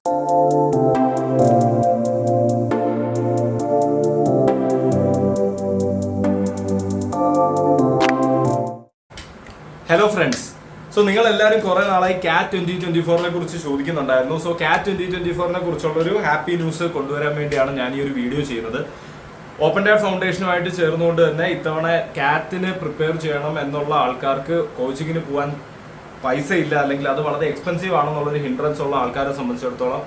Hello friends, so നിങ്ങൾ എല്ലാവരും കുറെ നാളായി CAT 2024 കുറിച്ച് ചോദിക്കുന്നുണ്ടായിരുന്നു. സോ CAT 2024 കുറിച്ചുള്ള ഒരു ഹാപ്പി ന്യൂസ് കൊണ്ടുവരാൻ വേണ്ടിയാണ് ഞാൻ ഈ ഒരു വീഡിയോ ചെയ്യുന്നത്. ഓപ്പൺ ഡാറ്റ് ഫൗണ്ടേഷനുമായിട്ട് ചേർന്നുകൊണ്ട് തന്നെ ഇത്തവണ CAT-ന് പ്രിപ്പയർ ചെയ്യണം എന്നുള്ള ആൾക്കാർക്ക് കോച്ചിങ്ങിന് പോകാൻ പൈസ ഇല്ല, അല്ലെങ്കിൽ അത് വളരെ എക്സ്പെൻസീവ് ആണെന്നുള്ളൊരു ഹിൻഡ്രൻസ് ഉള്ള ആൾക്കാരെ സംബന്ധിച്ചിടത്തോളം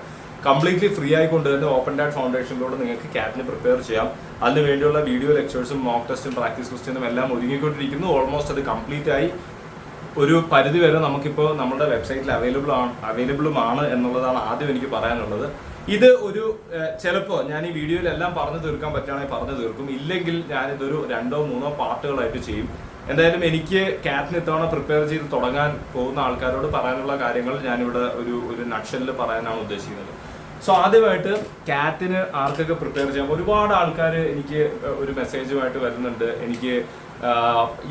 കംപ്ലീറ്റ്ലി ഫ്രീ ആയിക്കൊണ്ട് തന്നെ ഓപ്പൺ ഡാറ്റ് ഫൗണ്ടേഷനിലൂടെ നിങ്ങൾക്ക് CAT-ന് പ്രിപ്പയർ ചെയ്യാം. അതിന് വേണ്ടിയുള്ള വീഡിയോ ലെക്ചേഴ്സും മോക്ക് ടെസ്റ്റും പ്രാക്ടീസ് ക്വസ്റ്റ്യനും എല്ലാം ഒരുങ്ങിക്കൊണ്ടിരിക്കുന്നു. ഓൾമോസ്റ്റ് അത് കംപ്ലീറ്റ് ആയി. ഒരു പരിധി വരെ നമുക്കിപ്പോൾ നമ്മുടെ വെബ്സൈറ്റിൽ അവൈലബിളുമാണ് എന്നുള്ളതാണ് ആദ്യം എനിക്ക് പറയാനുള്ളത്. ഇത് ഒരു ചിലപ്പോൾ ഞാൻ ഈ വീഡിയോയിലെല്ലാം പറഞ്ഞു തീർക്കാൻ പറ്റുകയാണെങ്കിൽ പറഞ്ഞു തീർക്കും, ഇല്ലെങ്കിൽ ഞാനിതൊരു 2-3 പാർട്ടുകളായിട്ട് ചെയ്യും. എന്തായാലും എനിക്ക് CAT-ന് ഇത്തവണ പ്രിപ്പയർ ചെയ്ത് തുടങ്ങാൻ പോകുന്ന ആൾക്കാരോട് പറയാനുള്ള കാര്യങ്ങൾ ഞാനിവിടെ ഒരു നട്ഷലിൽ പറയാനാണ് ഉദ്ദേശിക്കുന്നത്. സോ ആദ്യമായിട്ട് CAT-ന് ആർക്കൊക്കെ പ്രിപ്പയർ ചെയ്യാം. ഒരുപാട് ആൾക്കാർ എനിക്ക് ഒരു മെസ്സേജുമായിട്ട് വരുന്നുണ്ട്, എനിക്ക്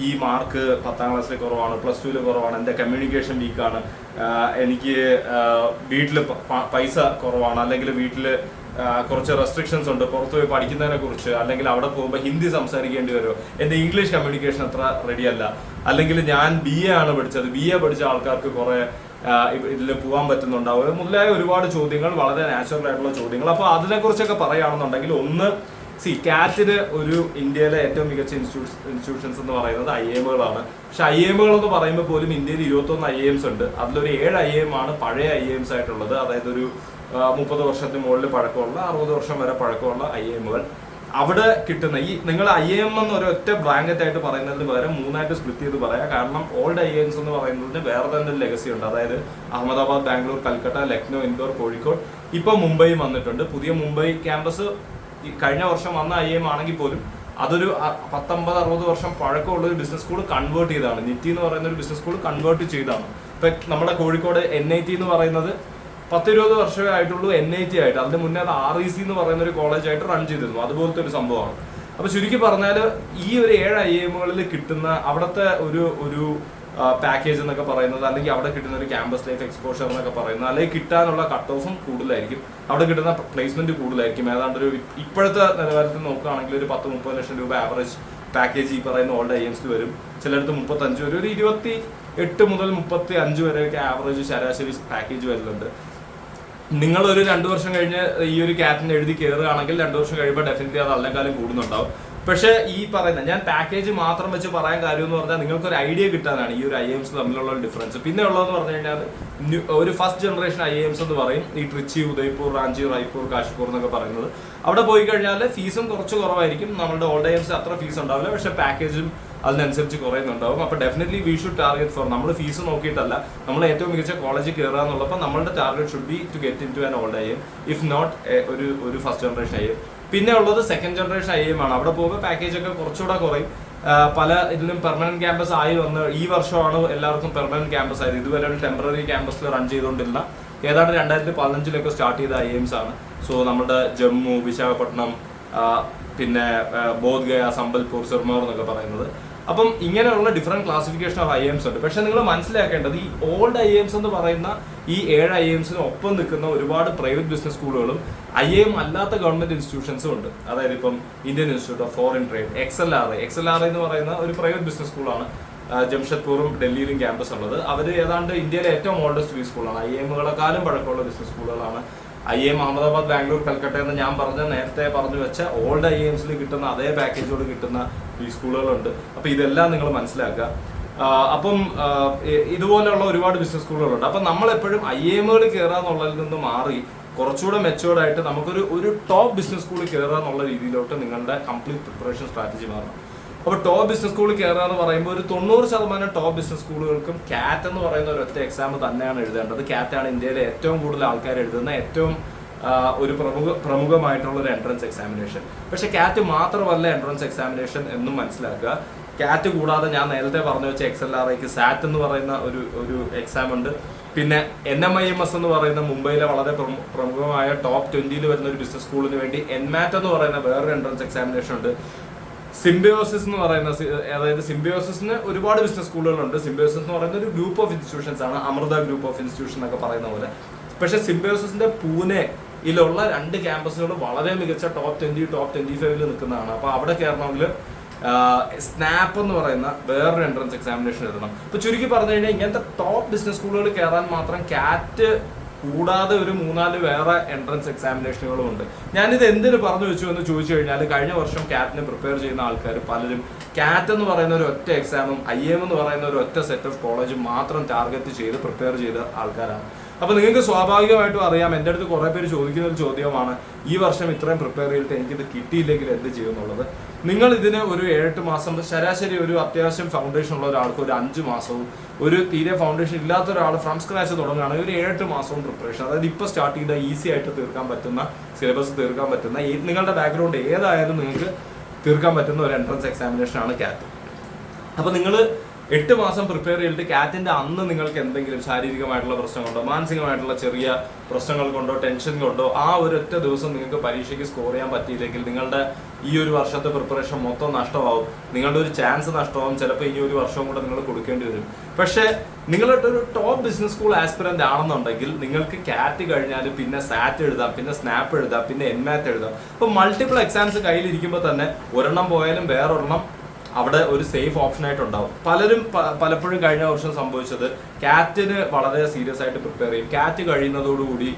ഈ മാർക്ക് 10ാം ക്ലാസ്സിൽ കുറവാണ്, +2-ൽ കുറവാണ്, എൻ്റെ കമ്മ്യൂണിക്കേഷൻ വീക്കാണ്, എനിക്ക് വീട്ടിൽ പൈസ കുറവാണ്, അല്ലെങ്കിൽ വീട്ടിൽ കുറച്ച് റെസ്ട്രിക്ഷൻസ് ഉണ്ട്, പുറത്ത് പോയി പഠിക്കുന്നതിനെ കുറിച്ച്, അല്ലെങ്കിൽ അവിടെ പോകുമ്പോൾ ഹിന്ദി സംസാരിക്കേണ്ടി വരുമോ, എൻ്റെ ഇംഗ്ലീഷ് കമ്മ്യൂണിക്കേഷൻ അത്ര റെഡിയല്ല, അല്ലെങ്കിൽ ഞാൻ BA ആണ് പഠിച്ചത്, BA പഠിച്ച ആൾക്കാർക്ക് കുറേ ഇതിൽ പോകാൻ പറ്റുന്നുണ്ടാവും, മുതലായ ഒരുപാട് ചോദ്യങ്ങൾ, വളരെ നാച്ചുറൽ ആയിട്ടുള്ള ചോദ്യങ്ങൾ. അപ്പോൾ അതിനെക്കുറിച്ചൊക്കെ പറയുകയാണെന്നുണ്ടെങ്കിൽ ഒന്ന് CAT-ന് ഒരു ഇന്ത്യയിലെ ഏറ്റവും മികച്ച ഇൻസ്റ്റിറ്റ്യൂഷൻസ് എന്ന് പറയുന്നത് IIM-കളാണ്. പക്ഷെ IIM-കൾ എന്ന് പറയുമ്പോൾ പോലും ഇന്ത്യയിൽ 21 IIMs ഉണ്ട്. അതിലൊരു 7 IIM ആണ് പഴയ IIMs ആയിട്ടുള്ളത്. അതായത് ഒരു 30 വർഷത്തിന് മുകളിൽ പഴക്കമുള്ള, 60 വർഷം വരെ പഴക്കമുള്ള IIM-കൾ. അവിടെ കിട്ടുന്ന നിങ്ങൾ IIM എന്ന് ഒരൊറ്റ ബ്ലാങ്കറ്റ് ആയിട്ട് പറയുന്നതിന് പകരം 3ആയിട്ട് സ്പ്ലിറ്റ് ചെയ്ത് പറയാം. കാരണം ഓൾഡ് IIMs എന്ന് പറയുന്നതിന് വേറെ തന്നെ ലെഗസി ഉണ്ട്. അതായത് അഹമ്മദാബാദ്, ബാംഗ്ലൂർ, കൽക്കട്ട, ലക്നോ, ഇൻഡോർ, കോഴിക്കോട്, ഇപ്പോൾ മുംബൈയും വന്നിട്ടുണ്ട്. പുതിയ മുംബൈ ക്യാമ്പസ് കഴിഞ്ഞ വർഷം വന്ന IIM ആണെങ്കിൽ പോലും അതൊരു 50-60 വർഷം പഴക്കമുള്ള ഒരു ബിസിനസ് സ്കൂൾ കൺവേർട്ട് ചെയ്താണ്. നിറ്റി എന്ന് പറയുന്ന ഒരു ബിസിനസ് സ്കൂൾ കൺവേർട്ട് ചെയ്താണ്. ഇപ്പം നമ്മുടെ കോഴിക്കോട് NIT എന്ന് പറയുന്നത് 10-20 വർഷമേ ആയിട്ടുള്ളൂ NIT ആയിട്ട്. അതിന് മുന്നേ അത് REC എന്ന് പറയുന്ന ഒരു കോളേജായിട്ട് റൺ ചെയ്തിരുന്നു. അതുപോലത്തെ ഒരു സംഭവമാണ്. അപ്പോൾ ചുരുക്കി പറഞ്ഞാൽ ഈ ഒരു 7 IIM-കളിൽ കിട്ടുന്ന അവിടുത്തെ ഒരു പാക്കേജ് എന്നൊക്കെ പറയുന്നത്, അല്ലെങ്കിൽ അവിടെ കിട്ടുന്ന ഒരു ക്യാമ്പസ് ലൈഫ് എക്സ്പോഷർ എന്നൊക്കെ പറയുന്നത്, അല്ലെങ്കിൽ കിട്ടാനുള്ള കട്ട് ഓഫും കൂടുതലായിരിക്കും, അവിടെ കിട്ടുന്ന പ്ലേസ്മെന്റ് കൂടുതലായിരിക്കും. ഏതാണ്ട് ഒരു ഇപ്പോഴത്തെ നിലവാരത്തിൽ നോക്കുകയാണെങ്കിൽ ഒരു 10-30 ലക്ഷം രൂപ ആവറേജ് പാക്കേജ് ഈ പറയുന്ന ഓൾഡ് IIMs വരും. ചിലടത്ത് 35 വരെ, ഒരു 28 മുതൽ 35 വരെയൊക്കെ ആവറേജ് ശരാശരി പാക്കേജ് വരുന്നുണ്ട്. നിങ്ങളൊരു 2 വർഷം കഴിഞ്ഞ് ഈ ഒരു CAT-ന് എഴുതി കയറുകയാണെങ്കിൽ 2 വർഷം കഴിയുമ്പോൾ ഡെഫിനറ്റ്ലി അത് അതിനേക്കാളും കൂടുന്നുണ്ടാവും. പക്ഷേ ഈ പറയുന്ന ഞാൻ പാക്കേജ് മാത്രം വെച്ച് പറയാൻ കാര്യം എന്ന് പറഞ്ഞാൽ നിങ്ങൾക്കൊരു ഐഡിയ കിട്ടാനാണ് ഈ ഒരു IIMs തമ്മിലുള്ള ഒരു ഡിഫറൻസ്. പിന്നെ ഉള്ളതെന്ന് പറഞ്ഞു കഴിഞ്ഞാൽ ഒരു ഫസ്റ്റ് ജനറേഷൻ IIMs എന്ന് പറയും, ഈ ട്രിച്ചി, ഉദയ്പൂർ, റാഞ്ചി, റായ്പൂർ, കാശ്പൂർ എന്നൊക്കെ പറയുന്നത്. അവിടെ പോയി കഴിഞ്ഞാൽ ഫീസും കുറച്ച് കുറവായിരിക്കും. നമ്മുടെ ഓൾഡ് IIMs അത്ര ഫീസ് ഉണ്ടാവില്ല, പക്ഷേ പാക്കേജും അതിനനുസരിച്ച് കുറയുന്നുണ്ടാവും. അപ്പോൾ definitely we should target for, നമ്മൾ ഫീസ് നോക്കിയിട്ടല്ല, നമ്മൾ ഏറ്റവും മികച്ച കോളേജിൽ കയറുക എന്നുള്ളപ്പോൾ നമ്മളുടെ target should be to get into an old IIM, if not ഒരു ഫസ്റ്റ് ജനറേഷൻ IIM. പിന്നെ ഉള്ളത് സെക്കൻഡ് ജനറേഷൻ IIM ആണ്. അവിടെ പോകുമ്പോൾ പാക്കേജ് ഒക്കെ കുറച്ചുകൂടെ കുറയും. പല ഇതിലും പെർമനന്റ് ക്യാമ്പസ് ആയി വന്ന് ഈ വർഷമാണ് എല്ലാവർക്കും പെർമനന്റ് ക്യാമ്പസ് ആയത്. ഇതുവരെ ഒരു ടെമ്പററി ക്യാമ്പസിൽ റൺ ചെയ്തുകൊണ്ടില്ല. ഏതാണ്ട് 2015 സ്റ്റാർട്ട് ചെയ്ത IIMs ആണ്. സോ നമ്മുടെ ജമ്മു, വിശാഖപട്ടണം, പിന്നെ ബോധ്ഗയ, സംബൽപൂർ, സിർമൗർ എന്നൊക്കെ പറയുന്നത്. അപ്പം ഇങ്ങനെയുള്ള ഡിഫറെന്റ് ക്ലാസിഫിക്കേഷൻ ഓഫ് IIMs ഉണ്ട്. പക്ഷെ നിങ്ങൾ മനസ്സിലാക്കേണ്ടത് ഈ ഓൾഡ് IIMs എന്ന് പറയുന്ന ഈ 7 IIMs-ന് ഒപ്പം നിൽക്കുന്ന ഒരുപാട് പ്രൈവറ്റ് ബിസിനസ് സ്കൂളുകളും IIM അല്ലാത്ത ഗവൺമെന്റ് ഇൻസ്റ്റിറ്റ്യൂഷൻസും ഉണ്ട്. അതായത് ഇപ്പം Indian institute of foreign trade, XLRI എന്ന് പറയുന്ന ഒരു പ്രൈവറ്റ് ബിസിനസ് സ്കൂളാണ്. ജംഷഡ്പൂറും ഡൽഹിയിലും ക്യാമ്പസ് ഉള്ളത്. അവർ ഏതാണ്ട് ഇന്ത്യയിലെ ഏറ്റവും ഓൾഡസ്റ്റ് ബിസിനസ് സ്കൂളാണ്. IIM-കളെക്കാളും പഴക്കമുള്ള ബിസിനസ് സ്കൂളുകളാണ്. IIM അഹമ്മദാബാദ്, ബാംഗ്ലൂർ, കൽക്കട്ട എന്ന് ഞാൻ നേരത്തെ പറഞ്ഞു വെച്ച ഓൾഡ് IIMs-ൽ കിട്ടുന്ന അതേ പാക്കേജോട് കിട്ടുന്ന ഈ സ്കൂളുകളുണ്ട്. അപ്പോൾ ഇതെല്ലാം നിങ്ങൾ മനസ്സിലാക്കുക. അപ്പം ഇതുപോലെയുള്ള ഒരുപാട് ബിസിനസ് സ്കൂളുകളുണ്ട്. അപ്പം നമ്മളെപ്പോഴും IIM-കൾ കയറുക എന്നുള്ളതിൽ നിന്ന് മാറി കുറച്ചുകൂടെ മെച്ചുവേർഡായിട്ട് നമുക്കൊരു ടോപ്പ് ബിസിനസ് സ്കൂളിൽ കയറുക എന്നുള്ള രീതിയിലോട്ട് നിങ്ങളുടെ കംപ്ലീറ്റ് പ്രിപ്പറേഷൻ സ്ട്രാറ്റജി മാറണം. അപ്പോൾ ടോപ്പ് ബിസിനസ് സ്കൂളിൽ കയറുക എന്ന് പറയുമ്പോൾ ഒരു 90% ടോപ്പ് ബിസിനസ് സ്കൂളുകൾക്കും CAT എന്ന് പറയുന്ന ഒരു ഒറ്റ എക്സാം തന്നെയാണ് എഴുതേണ്ടത്. CAT ആണ് ഇന്ത്യയിലെ ഏറ്റവും കൂടുതൽ ആൾക്കാർ എഴുതുന്ന ഏറ്റവും ഒരു പ്രമുഖമായിട്ടുള്ള ഒരു എൻട്രൻസ് എക്സാമിനേഷൻ. പക്ഷെ CAT മാത്രമല്ല എൻട്രൻസ് എക്സാമിനേഷൻ എന്നും മനസ്സിലാക്കുക. CAT കൂടാതെ ഞാൻ നേരത്തെ പറഞ്ഞു വെച്ച XLRIക്ക് SAT എന്ന് പറയുന്ന ഒരു എക്സാം ഉണ്ട്. പിന്നെ NMIMS എന്ന് പറയുന്ന മുംബൈയിലെ വളരെ പ്രമുഖമായ ടോപ്പ് 20 വരുന്ന ഒരു ബിസിനസ് സ്കൂളിന് വേണ്ടി NMAT എന്ന് പറയുന്ന വേറൊരു എൻട്രൻസ് എക്സാമിനേഷൻ ഉണ്ട്. സിംബയോസിസ് എന്ന് പറയുന്ന, അതായത് സിംബയോസിന് ഒരുപാട് ബിസിനസ് സ്കൂളുകളുണ്ട്. സിംബയോസിസ് എന്ന് പറയുന്ന ഒരു ഗ്രൂപ്പ് ഓഫ് ഇൻസ്റ്റിറ്റ്യൂഷൻസ് ആണ്, അമൃത ഗ്രൂപ്പ് ഓഫ് ഇൻസ്റ്റിറ്റ്യൂഷൻ എന്നൊക്കെ പറയുന്ന പോലെ. പക്ഷെ സിംബയോസിന്റെ പൂനെയിലുള്ള 2 ക്യാമ്പസുകൾ വളരെ മികച്ച ടോപ്പ് 20 ടോപ്പ് 25 നിൽക്കുന്നതാണ്. അപ്പോൾ അവിടെ കയറണമെങ്കിൽ സ്നാപ്പ് എന്ന് പറയുന്ന വേറൊരു എൻട്രൻസ് എക്സാമിനേഷൻ എഴുതണം. ഇപ്പൊ ചുരുക്കി പറഞ്ഞു കഴിഞ്ഞാൽ ഇങ്ങനത്തെ ടോപ്പ് ബിസിനസ് സ്കൂളുകൾ കയറാൻ മാത്രം കാറ്റ് കൂടാതെ ഒരു 3-4 വേറെ എൻട്രൻസ് എക്സാമിനേഷനുകളും ഉണ്ട്. ഞാനിത് എന്തിനു പറഞ്ഞു വെച്ചു എന്ന് ചോദിച്ചു കഴിഞ്ഞാൽ, കഴിഞ്ഞ വർഷം കാറ്റിന് പ്രിപ്പയർ ചെയ്യുന്ന ആൾക്കാർ പലരും കാറ്റ് എന്ന് പറയുന്ന ഒരു ഒറ്റ എക്സാമും IIM എന്ന് പറയുന്ന ഒരു ഒറ്റ സെറ്റ് ഓഫ് കോളേജും മാത്രം ടാർഗറ്റ് ചെയ്ത് പ്രിപ്പയർ ചെയ്ത ആൾക്കാരാണ്. അപ്പോൾ നിങ്ങൾക്ക് സ്വാഭാവികമായിട്ടും അറിയാം, എൻ്റെ അടുത്ത് കുറേ പേര് ചോദിക്കുന്ന ഒരു ചോദ്യമാണ്, ഈ വർഷം ഇത്രയും പ്രിപ്പയർ ചെയ്തിട്ട് എനിക്കിത് കിട്ടിയില്ലെങ്കിൽ എന്ത് ചെയ്യും എന്നുള്ളത്. നിങ്ങൾ ഇതിന് ഒരു 7-8 മാസം, ശരാശരി ഒരു അത്യാവശ്യം ഫൗണ്ടേഷൻ ഉള്ള ഒരാൾക്ക് ഒരു 5 മാസവും, ഒരു തീരെ ഫൗണ്ടേഷൻ ഇല്ലാത്ത ഒരാൾ ഫ്രം സ്ക്രാച്ച് തുടങ്ങുകയാണെങ്കിൽ ഒരു 7-8 മാസവും പ്രിപ്പറേഷൻ, അതായത് ഇപ്പോൾ സ്റ്റാർട്ട് ചെയ്ത ഈസി ആയിട്ട് തീർക്കാൻ പറ്റുന്ന, സിലബസ് തീർക്കാൻ പറ്റുന്ന, നിങ്ങളുടെ ബാക്ക്ഗ്രൗണ്ട് ഏതായാലും നിങ്ങൾക്ക് തീർക്കാൻ പറ്റുന്ന ഒരു എൻട്രൻസ് എക്സാമിനേഷനാണ് കാറ്റ്. അപ്പോൾ നിങ്ങൾ 8 മാസം പ്രിപ്പയർ ചെയ്തിട്ട് കാറ്റിന്റെ അന്ന് നിങ്ങൾക്ക് എന്തെങ്കിലും ശാരീരികമായിട്ടുള്ള പ്രശ്നം കൊണ്ടോ, മാനസികമായിട്ടുള്ള ചെറിയ പ്രശ്നങ്ങൾ കൊണ്ടോ, ടെൻഷൻ കൊണ്ടോ ആ ഒരൊറ്റ ദിവസം നിങ്ങൾക്ക് പരീക്ഷയ്ക്ക് സ്കോർ ചെയ്യാൻ പറ്റിയില്ലെങ്കിൽ നിങ്ങളുടെ ഈ ഒരു വർഷത്തെ പ്രിപ്പറേഷൻ മൊത്തം നഷ്ടമാവും. നിങ്ങളുടെ ഒരു ചാൻസ് നഷ്ടമാവും. ചിലപ്പോൾ ഇനി ഒരു വർഷവും കൂടെ നിങ്ങൾ കൊടുക്കേണ്ടി വരും. പക്ഷേ നിങ്ങളുടെ ഒരു ടോപ്പ് ബിസിനസ് സ്കൂൾ ആസ്പിറന്റ് ആണെന്നുണ്ടെങ്കിൽ നിങ്ങൾക്ക് കാറ്റ് കഴിഞ്ഞാൽ പിന്നെ സാറ്റ് എഴുതാം, പിന്നെ സ്നാപ്പ് എഴുതാം, പിന്നെ എൻമാറ്റ് എഴുതാം. അപ്പോൾ മൾട്ടിപ്പിൾ എക്സാംസ് കയ്യിലിരിക്കുമ്പോൾ തന്നെ ഒരെണ്ണം പോയാലും വേറൊരെണ്ണം അവിടെ ഒരു സേഫ് ഓപ്ഷൻ ആയിട്ടുണ്ടാവും. പലപ്പോഴും കഴിഞ്ഞ വർഷം സംഭവിച്ചത് കാറ്റിന് വളരെ സീരിയസ് ആയിട്ട് പ്രിപ്പയർ ചെയ്യും. കാറ്റ് കഴിയുന്നതോടുകൂടി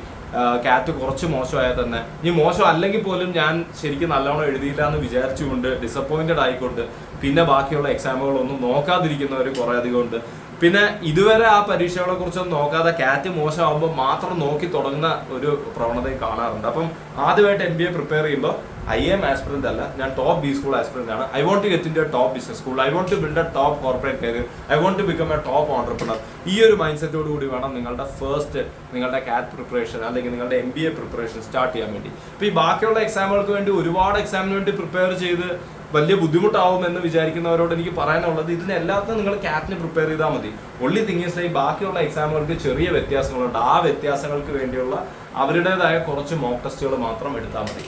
കാറ്റ് കുറച്ച് മോശമായാൽ തന്നെ, ഈ മോശം അല്ലെങ്കിൽ പോലും ഞാൻ ശരിക്കും നല്ലോണം എഴുതിയില്ല എന്ന് വിചാരിച്ചുകൊണ്ട് ഡിസപ്പോയിന്റഡ് ആയിക്കൊണ്ട് പിന്നെ ബാക്കിയുള്ള എക്സാമുകളൊന്നും നോക്കാതിരിക്കുന്നവർ കുറേ അധികം ഉണ്ട്. പിന്നെ ഇതുവരെ ആ പരീക്ഷകളെ കുറിച്ചൊന്നും നോക്കാതെ കാറ്റ് മോശമാകുമ്പോൾ മാത്രം നോക്കി തുടങ്ങുന്ന ഒരു പ്രവണതയും കാണാറുണ്ട്. അപ്പം ആദ്യമായിട്ട് MBA പ്രിപ്പയർ ചെയ്യുമ്പോൾ IIM ആസ്പിറന്റ് അല്ല, ഞാൻ ടോപ്പ് B സ്കൂൾ ആസ്പിറന്റ് ആണ്. I want to get in top business school, I want to build a top corporate career, I want to become a top entrepreneur. ഈ ഒരു mind സെറ്റോട് കൂടി വേണം നിങ്ങളുടെ കാറ്റ് പ്രിപ്പറേഷൻ അല്ലെങ്കിൽ നിങ്ങളുടെ MBA പ്രിപ്പറേഷൻ സ്റ്റാർട്ട് ചെയ്യാൻ വേണ്ടി. ഇപ്പോൾ ഈ ബാക്കിയുള്ള എക്സാമുകൾക്ക് വേണ്ടി ഒരുപാട് എക്സാമിന് വേണ്ടി പ്രിപ്പയർ ചെയ്ത് വലിയ ബുദ്ധിമുട്ടാവുമെന്ന് വിചാരിക്കുന്നവരോട് എനിക്ക് പറയാനുള്ളത്, ഇതിനെല്ലാത്തിനും നിങ്ങൾ കാറ്റിന് പ്രിപ്പയർ ചെയ്താൽ മതി. ഒൺലി തിങ് ഈസ് ലൈക്ക് ബാക്കിയുള്ള എക്സാമുകൾക്ക് ചെറിയ വ്യത്യാസങ്ങളുണ്ട്. ആ വ്യത്യാസങ്ങൾക്ക് വേണ്ടിയുള്ള അവരുടേതായ കുറച്ച് മോക്ക് ടെസ്റ്റുകൾ മാത്രം എടുത്താൽ മതി.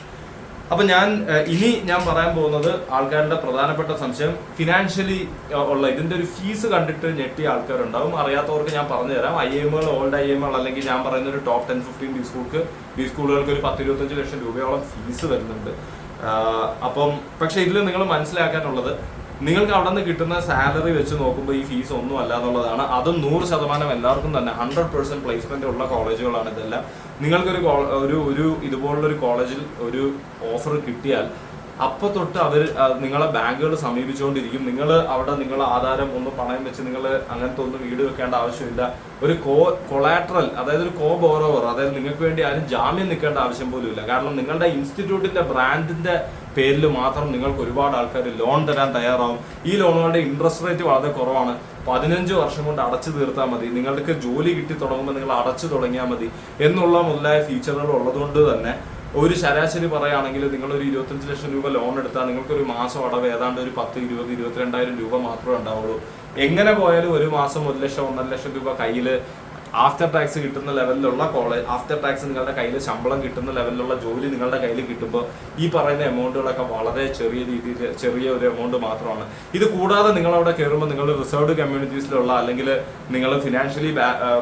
അപ്പൊ ഇനി ഞാൻ പറയാൻ പോകുന്നത് ആൾക്കാരുടെ പ്രധാനപ്പെട്ട സംശയം ഫിനാൻഷ്യലി ഉള്ള ഇതിന്റെ ഒരു ഫീസ് കണ്ടിട്ട് ഞെട്ടിയ ആൾക്കാരുണ്ടാവും. അറിയാത്തവർക്ക് ഞാൻ പറഞ്ഞുതരാം. IIMകൾ, ഓൾഡ് IIMകൾ അല്ലെങ്കിൽ ഞാൻ പറയുന്ന ഒരു ടോപ്പ് 10-15 ബി സ്കൂളുകൾക്ക് ഒരു 10-25 ലക്ഷം രൂപയോളം ഫീസ് വരുന്നുണ്ട്. അപ്പം പക്ഷെ ഇതിൽ നിങ്ങൾ മനസ്സിലാക്കാനുള്ളത്, നിങ്ങൾക്ക് അവിടെ നിന്ന് കിട്ടുന്ന സാലറി വെച്ച് നോക്കുമ്പോൾ ഈ ഫീസ് ഒന്നും അല്ല എന്നുള്ളതാണ്. അതും 100% എല്ലാവർക്കും തന്നെ 100% പ്ലേസ്മെന്റ് ഉള്ള കോളേജുകളാണ് ഇതെല്ലാം. നിങ്ങൾക്കൊരു ഇതുപോലുള്ളൊരു കോളേജിൽ ഒരു ഓഫർ കിട്ടിയാൽ അപ്പോൾ തൊട്ട് അവർ നിങ്ങളെ ബാങ്കുകൾ സമീപിച്ചുകൊണ്ടിരിക്കും. നിങ്ങൾ അവിടെ നിങ്ങളെ ആധാരം ഒന്ന് പണയം വെച്ച് നിങ്ങൾ അങ്ങനത്തെ ഒന്നും വീട് വെക്കേണ്ട ആവശ്യമില്ല. ഒരു കൊളാട്രൽ, അതായത് ഒരു ബോറോവർ, അതായത് നിങ്ങൾക്ക് വേണ്ടി ആരും ജാമ്യം നിൽക്കേണ്ട ആവശ്യം പോലും ഇല്ല. കാരണം നിങ്ങളുടെ ഇൻസ്റ്റിറ്റ്യൂട്ടിന്റെ ബ്രാൻഡിന്റെ പേരിൽ മാത്രം നിങ്ങൾക്ക് ഒരുപാട് ആൾക്കാർ ലോൺ തരാൻ തയ്യാറാവും. ഈ ലോണുകളുടെ ഇൻട്രസ്റ്റ് റേറ്റ് വളരെ കുറവാണ്. 15 വർഷം കൊണ്ട് അടച്ചു തീർത്താൽ മതി. നിങ്ങൾക്ക് ജോലി കിട്ടി തുടങ്ങുമ്പോൾ നിങ്ങൾ അടച്ചു തുടങ്ങിയാൽ മതി എന്നുള്ള മുതലായ ഫീച്ചറുകൾ ഉള്ളതുകൊണ്ട് തന്നെ ഒരു ശരാശരി പറയുകയാണെങ്കിൽ നിങ്ങളൊരു 25 ലക്ഷം രൂപ ലോൺ എടുത്താൽ നിങ്ങൾക്കൊരു മാസം അടവ് ഏതാണ്ട് ഒരു 10-22,000 രൂപ മാത്രമേ ഉണ്ടാവുള്ളൂ. എങ്ങനെ പോയാലും ഒരു മാസം 1 ലക്ഷം 1.5 ലക്ഷം രൂപ കയ്യിൽ ആഫ്റ്റർ ടാക്സ് കിട്ടുന്ന ലെവലിലുള്ള ആഫ്റ്റർ ടാക്സ് നിങ്ങളുടെ കയ്യിൽ ശമ്പളം കിട്ടുന്ന ലെവലിലുള്ള ജോലി നിങ്ങളുടെ കയ്യിൽ കിട്ടുമ്പോൾ ഈ പറയുന്ന എമൗണ്ടുകളൊക്കെ വളരെ ചെറിയ ഒരു എമൗണ്ട് മാത്രമാണ്. ഇത് കൂടാതെ നിങ്ങൾ അവിടെ കയറുമ്പോൾ നിങ്ങൾ റിസർവ്ഡ് കമ്മ്യൂണിറ്റീസിലുള്ള അല്ലെങ്കിൽ നിങ്ങൾ ഫിനാൻഷ്യലി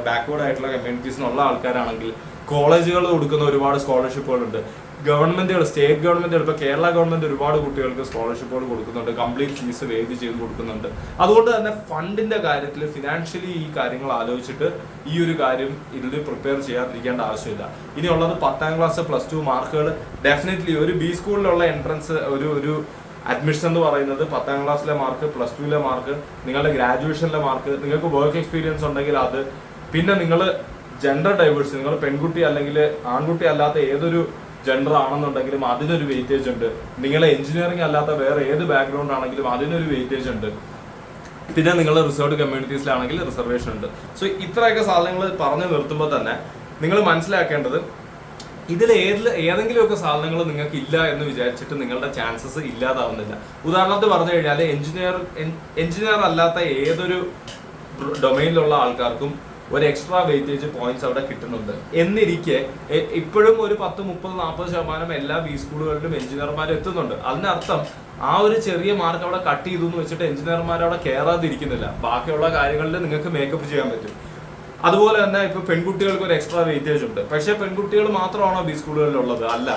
ബാക്ക്വേർഡ് ആയിട്ടുള്ള കമ്മ്യൂണിറ്റീസിനുള്ള ആൾക്കാരാണെങ്കിൽ കോളേജുകൾ കൊടുക്കുന്ന ഒരുപാട് സ്കോളർഷിപ്പുകളുണ്ട്. ഗവൺമെന്റുകൾ, സ്റ്റേറ്റ് ഗവൺമെന്റുകൾ, ഇപ്പോൾ കേരള ഗവൺമെന്റ് ഒരുപാട് കുട്ടികൾക്ക് സ്കോളർഷിപ്പുകൾ കൊടുക്കുന്നുണ്ട്, കംപ്ലീറ്റ് ഫീസ് വേവ് ചെയ്ത് കൊടുക്കുന്നുണ്ട്. അതുകൊണ്ട് തന്നെ ഫണ്ടിന്റെ കാര്യത്തിൽ ഫിനാൻഷ്യലി ഈ കാര്യങ്ങൾ ആലോചിച്ചിട്ട് ഈ ഒരു കാര്യം ഇതിൽ പ്രിപ്പയർ ചെയ്യാതിരിക്കേണ്ട ആവശ്യമില്ല. ഇനിയുള്ളത് 10ാം ക്ലാസ് +2 മാർക്കുകൾ. ഡെഫിനറ്റ്ലി ഒരു B സ്കൂളിലുള്ള എൻട്രൻസ് ഒരു അഡ്മിഷൻ എന്ന് പറയുന്നത് 10ാം ക്ലാസ്സിലെ മാർക്ക്, +2ലെ മാർക്ക്, നിങ്ങളുടെ ഗ്രാജുവേഷനിലെ മാർക്ക്, നിങ്ങൾക്ക് വർക്ക് എക്സ്പീരിയൻസ് ഉണ്ടെങ്കിൽ അത്, പിന്നെ നിങ്ങൾ ജെൻഡർ ഡൈവേഴ്സ്, നിങ്ങൾ പെൺകുട്ടി അല്ലെങ്കിൽ ആൺകുട്ടി അല്ലാത്ത ഏതൊരു ജെൻഡർ ആണെന്നുണ്ടെങ്കിലും അതിനൊരു വെയിറ്റേജ് ഉണ്ട്. നിങ്ങൾ എഞ്ചിനീയറിംഗ് അല്ലാത്ത വേറെ ഏത് ബാക്ക്ഗ്രൗണ്ട് ആണെങ്കിലും അതിനൊരു വെയിറ്റേജ് ഉണ്ട്. പിന്നെ നിങ്ങൾ റിസർവ്ഡ് കമ്മ്യൂണിറ്റീസിലാണെങ്കിൽ റിസർവേഷൻ ഉണ്ട്. സോ ഇത്രയൊക്കെ സാധനങ്ങൾ പറഞ്ഞു നിർത്തുമ്പോൾ തന്നെ നിങ്ങൾ മനസ്സിലാക്കേണ്ടത്, ഇതിൽ ഏതെങ്കിലുമൊക്കെ സാധനങ്ങൾ നിങ്ങൾക്ക് ഇല്ല എന്ന് വിചാരിച്ചിട്ട് നിങ്ങളുടെ ചാൻസസ് ഇല്ലാതാവുന്നില്ല. ഉദാഹരണത്തിന് പറഞ്ഞു കഴിഞ്ഞാൽ എഞ്ചിനീയർ അല്ലാത്ത ഏതൊരു ഡൊമൈനിലുള്ള ആൾക്കാർക്കും ഒരു എക്സ്ട്രാ വെയിറ്റേജ് പോയിന്റ്സ് അവിടെ കിട്ടുന്നുണ്ട്. എന്നിരിക്കെ ഇപ്പോഴും ഒരു 10-30-40% എല്ലാ B സ്കൂളുകളിലും എഞ്ചിനീയർമാർ എത്തുന്നുണ്ട്. അതിനർത്ഥം ആ ഒരു ചെറിയ മാർക്ക് അവിടെ കട്ട് ചെയ്തു എന്ന് വെച്ചിട്ട് എഞ്ചിനീയർമാർ അവിടെ കയറാതിരിക്കുന്നില്ല. ബാക്കിയുള്ള കാര്യങ്ങളിൽ നിങ്ങൾക്ക് മേക്കപ്പ് ചെയ്യാൻ പറ്റും. അതുപോലെ തന്നെ ഇപ്പൊ പെൺകുട്ടികൾക്ക് ഒരു എക്സ്ട്രാ വെയിറ്റേജ് ഉണ്ട്. പക്ഷേ പെൺകുട്ടികൾ മാത്രമാണോ ബി സ്കൂളുകളിലുള്ളത്? അല്ല.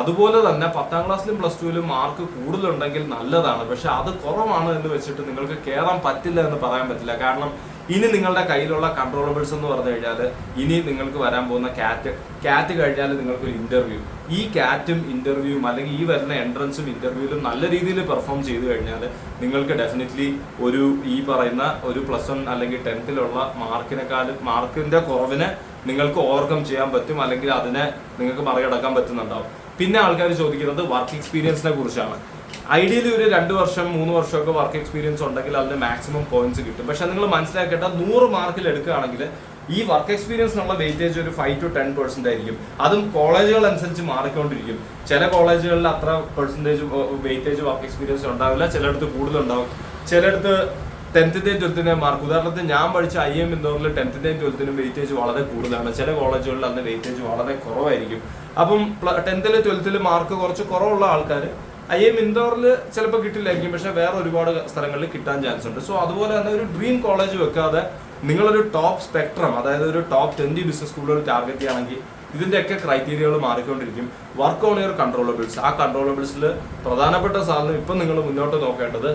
അതുപോലെ തന്നെ 10ാം ക്ലാസ്സിലും പ്ലസ് ടുവിലും മാർക്ക് കൂടുതലുണ്ടെങ്കിൽ നല്ലതാണ്. പക്ഷെ അത് കുറവാണ് എന്ന് വെച്ചിട്ട് നിങ്ങൾക്ക് കയറാൻ പറ്റില്ല എന്ന് പറയാൻ പറ്റില്ല. കാരണം ഇനി നിങ്ങളുടെ കയ്യിലുള്ള കൺട്രോളബിൾസ് എന്ന് പറഞ്ഞു കഴിഞ്ഞാൽ ഇനി നിങ്ങൾക്ക് വരാൻ പോകുന്ന ക്യാറ്റ് കഴിഞ്ഞാൽ നിങ്ങൾക്കൊരു ഇന്റർവ്യൂ. ഈ ക്യാറ്റും ഇന്റർവ്യൂവും അല്ലെങ്കിൽ ഈ വരുന്ന എൻട്രൻസും ഇന്റർവ്യൂവിലും നല്ല രീതിയിൽ പെർഫോം ചെയ്തു കഴിഞ്ഞാൽ നിങ്ങൾക്ക് ഡെഫിനറ്റ്ലി ഈ പറയുന്ന ഒരു +1 അല്ലെങ്കിൽ 10th മാർക്കിന്റെ കുറവിനെ നിങ്ങൾക്ക് ഓവർകം ചെയ്യാൻ പറ്റും, അല്ലെങ്കിൽ അതിനെ നിങ്ങൾക്ക് മറികടക്കാൻ പറ്റുന്നുണ്ടാവും. പിന്നെ ആൾക്കാർ ചോദിക്കുന്നത് വർക്ക് എക്സ്പീരിയൻസിനെ കുറിച്ചാണ്. ഐഡിയലി ഒരു 2 വർഷം 3 വർഷമൊക്കെ വർക്ക് എക്സ്പീരിയൻസ് ഉണ്ടെങ്കിൽ അതിന് മാക്സിമം പോയിന്റ്സ് കിട്ടും. പക്ഷെ നിങ്ങൾ മനസ്സിലാക്കേണ്ട 100 മാർക്കിൽ എടുക്കുകയാണെങ്കിൽ ഈ വർക്ക് എക്സ്പീരിയൻസിനുള്ള വെയിറ്റേജ് ഒരു 5 to 10% ആയിരിക്കും. അതും കോളേജുകൾ അനുസരിച്ച് മാറിക്കൊണ്ടിരിക്കും. ചില കോളേജുകളിൽ അത്ര പെർസെൻറ്റേജ് വെയിറ്റേജ് വർക്ക് എക്സ്പീരിയൻസ് ഉണ്ടാവില്ല, ചിലയിടത്ത് കൂടുതലുണ്ടാവും. ചിലയിടത്ത് 10th-ന്റെയും 12th-ന്റെയും മാർക്ക്, ഉദാഹരണത്തിന് ഞാൻ പഠിച്ച IIM ഇൻഡോറിൽ 10th-ന്റെയും 12th-ന്റെയും വെയിറ്റേജ് വളരെ കൂടുതലാണ്. ചില കോളേജുകളിൽ അതിന് വെയിറ്റേജ് വളരെ കുറവായിരിക്കും. അപ്പം 10th-ലും 12th-ലും മാർക്ക് കുറച്ച് കുറവുള്ള ആൾക്കാർ IIM ഇൻഡോറിൽ ചിലപ്പോൾ കിട്ടില്ലായിരിക്കും, പക്ഷെ വേറെ ഒരുപാട് സ്ഥലങ്ങളിൽ കിട്ടാൻ ചാൻസ് ഉണ്ട്. സോ അതുപോലെ തന്നെ ഒരു ഡ്രീം കോളേജ് വെക്കാതെ നിങ്ങളൊരു ടോപ്പ് സ്പെക്ട്രം, അതായത് ഒരു ടോപ്പ് 20 ബിസിനസ് സ്കൂളുകൾ ടാർഗറ്റ് ചെയ്യുകയാണെങ്കിൽ ഇതിന്റെയൊക്കെ ക്രൈറ്റീരിയകൾ മാറിക്കൊണ്ടിരിക്കും. Work on your controllables. ആ കൺട്രോളബിൾസിൽ പ്രധാനപ്പെട്ട സാധനം ഇപ്പം നിങ്ങൾ മുന്നോട്ട് നോക്കേണ്ടത്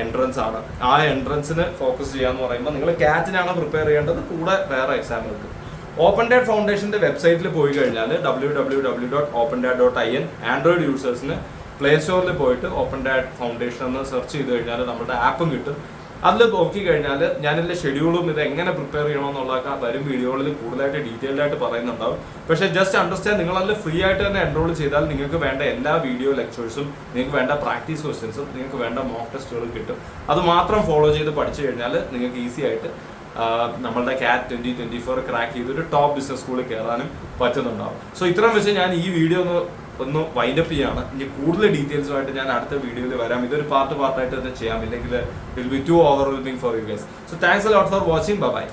എൻട്രൻസ് ആണ്. ആ എൻട്രൻസിന് ഫോക്കസ് ചെയ്യാന്ന് പറയുമ്പോൾ നിങ്ങൾ ക്യാറ്റിനാണ് പ്രിപ്പയർ ചെയ്യേണ്ടത്, കൂടെ വേറെ എക്സാമുകൾക്ക്. ഓപ്പൺ ഡാറ്റ് ഫൗണ്ടേഷന്റെ വെബ്സൈറ്റിൽ പോയി കഴിഞ്ഞാൽ www.opendad.in ആൻഡ്രോയിഡ് യൂസേഴ്സിന് പ്ലേ സ്റ്റോറിൽ പോയിട്ട് ഓപ്പൺ ഡാറ്റ് ഫൗണ്ടേഷൻ എന്ന് സെർച്ച് ചെയ്ത് കഴിഞ്ഞാൽ നമ്മുടെ ആപ്പും കിട്ടും. അതിൽ നോക്കി കഴിഞ്ഞാൽ ഞാനിതിന്റെ ഷെഡ്യൂളും ഇത് എങ്ങനെ പ്രിപ്പയർ ചെയ്യണമെന്നുള്ളതൊക്കെ വരും വീഡിയോകളിൽ കൂടുതലായിട്ട് ഡീറ്റെയിൽഡ് ആയിട്ട് പറയുന്നുണ്ടാവും. പക്ഷേ ജസ്റ്റ് അണ്ടർസ്റ്റാൻഡ്, നിങ്ങൾ അതിൽ ഫ്രീ ആയിട്ട് തന്നെ എൻറോൾ ചെയ്താൽ നിങ്ങൾക്ക് വേണ്ട എല്ലാ വീഡിയോ ലെക്ചേഴ്സും, നിങ്ങൾക്ക് വേണ്ട പ്രാക്ടീസ് ക്വസ്റ്റ്യൻസും, നിങ്ങൾക്ക് വേണ്ട മോക്ക് ടെസ്റ്റുകളും കിട്ടും. അത് മാത്രം ഫോളോ ചെയ്ത് പഠിച്ചു കഴിഞ്ഞാൽ നിങ്ങൾക്ക് ഈസി ആയിട്ട് നമ്മളുടെ CAT 2024 ക്രാക്ക് ചെയ്ത് ഒരു ടോപ്പ് ബിസിനസ് സ്കൂളിൽ കയറാനും പറ്റുന്നുണ്ടാവും. സോ ഇത്രയും വെച്ച് ഞാൻ ഈ വീഡിയോ ഒന്ന് വൈൻഡപ്പ് ചെയ്യാണ്. ഇനി കൂടുതൽ ഡീറ്റെയിൽസുമായിട്ട് ഞാൻ അടുത്ത വീഡിയോയിൽ വരാം. ഇതൊരു പാർട്ടായിട്ട് തന്നെ ചെയ്യാം, ഇല്ലെങ്കിൽ it will be too overwhelming for you guys. So thanks a lot for watching. By.